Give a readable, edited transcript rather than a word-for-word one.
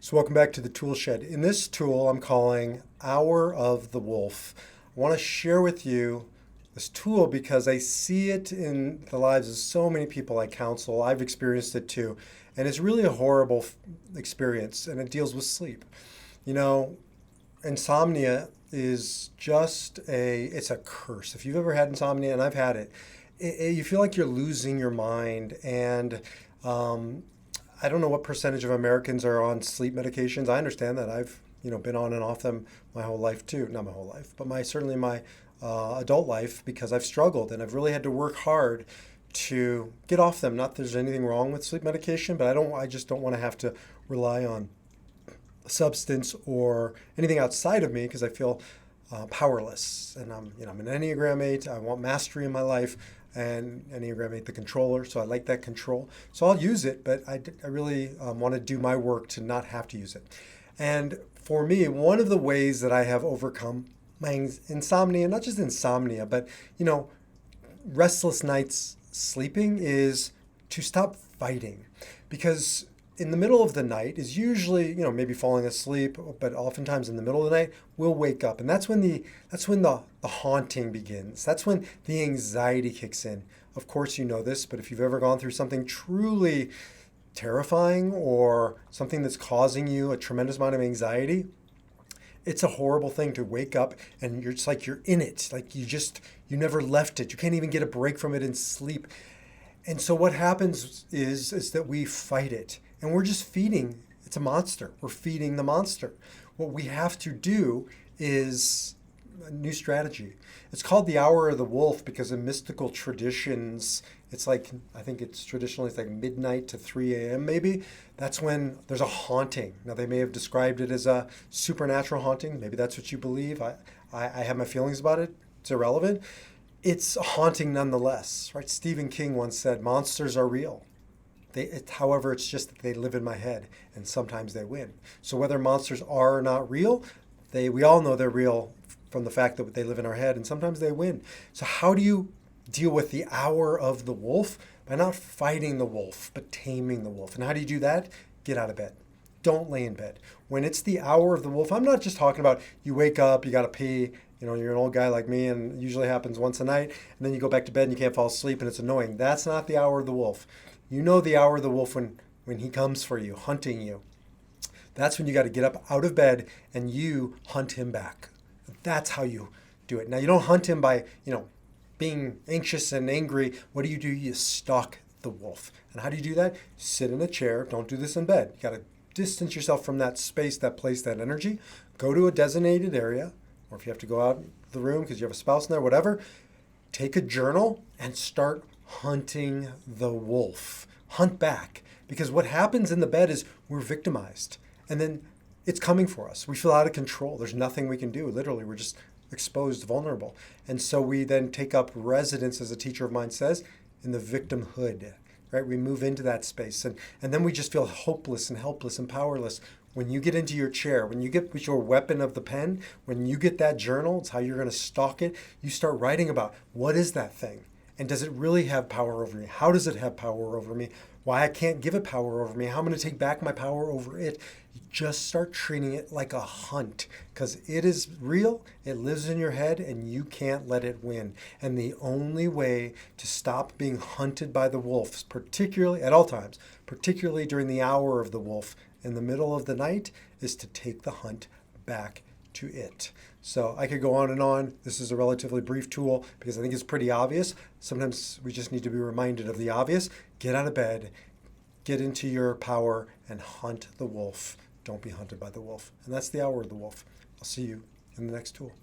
So welcome back to the tool shed. In this tool, I'm calling Hour of the Wolf. I want to share with you this tool because I see it in the lives of so many people I counsel. I've experienced it too. And it's really a horrible experience, and it deals with sleep. You know, insomnia is it's a curse. If you've ever had insomnia, and I've had it, you feel like you're losing your mind. And I don't know what percentage of Americans are on sleep medications. I understand that. I've been on and off them my whole life too. Not my whole life, but certainly my adult life, because I've struggled and I've really had to work hard to get off them. Not that there's anything wrong with sleep medication, but I just don't want to have to rely on a substance or anything outside of me because I feel powerless. And I'm an Enneagram 8. I want mastery in my life, and Enneagram 8 the controller, so I like that control. So I'll use it, but I really want to do my work to not have to use it. And for me, one of the ways that I have overcome my insomnia, not just insomnia, but restless nights sleeping, is to stop fighting. Because in the middle of the night is usually, maybe falling asleep, but oftentimes in the middle of the night, we'll wake up. And that's when the haunting begins. That's when the anxiety kicks in. Of course, you know this, but if you've ever gone through something truly terrifying or something that's causing you a tremendous amount of anxiety, it's a horrible thing to wake up and it's like you're in it. Like you never left it. You can't even get a break from it in sleep. And so what happens is that we fight it. And we're just feeding. It's a monster. We're feeding the monster. What we have to do is a new strategy. It's called the Hour of the Wolf because in mystical traditions, I think it's traditionally it's like midnight to 3 a.m. maybe. That's when there's a haunting. Now they may have described it as a supernatural haunting. Maybe that's what you believe. I have my feelings about it. It's irrelevant. It's a haunting nonetheless, right? Stephen King once said, monsters are real. However, it's just that they live in my head, and sometimes they win. So whether monsters are or not real, we all know they're real from the fact that they live in our head, and sometimes they win. So how do you deal with the hour of the wolf? By not fighting the wolf, but taming the wolf. And how do you do that? Get out of bed. Don't lay in bed. When it's the hour of the wolf, I'm not just talking about you wake up, you got to pee, you're an old guy like me, and it usually happens once a night, and then you go back to bed and you can't fall asleep, and it's annoying. That's not the hour of the wolf. You know the hour of the wolf when he comes for you, hunting you. That's when you got to get up out of bed and you hunt him back. That's how you do it. Now, you don't hunt him by, being anxious and angry. What do? You stalk the wolf. And how do you do that? Sit in a chair. Don't do this in bed. You got to distance yourself from that space, that place, that energy. Go to a designated area, or if you have to go out of the room because you have a spouse in there, whatever, take a journal and start hunting the wolf. Hunt back. Because what happens in the bed is we're victimized. And then it's coming for us. We feel out of control. There's nothing we can do. Literally, we're just exposed, vulnerable. And so we then take up residence, as a teacher of mine says, in the victimhood. Right? We move into that space. And then we just feel hopeless and helpless and powerless. When you get into your chair, when you get with your weapon of the pen, when you get that journal, it's how you're going to stalk it. You start writing about what is that thing? And does it really have power over me? How does it have power over me? Why I can't give it power over me? How I'm going to take back my power over it? You just start treating it like a hunt because it is real. It lives in your head and you can't let it win. And the only way to stop being hunted by the wolves, particularly at all times, particularly during the hour of the wolf in the middle of the night, is to take the hunt back to it. So I could go on and on. This is a relatively brief tool because I think it's pretty obvious. Sometimes we just need to be reminded of the obvious. Get out of bed, get into your power, and hunt the wolf. Don't be hunted by the wolf. And that's the hour of the wolf. I'll see you in the next tool.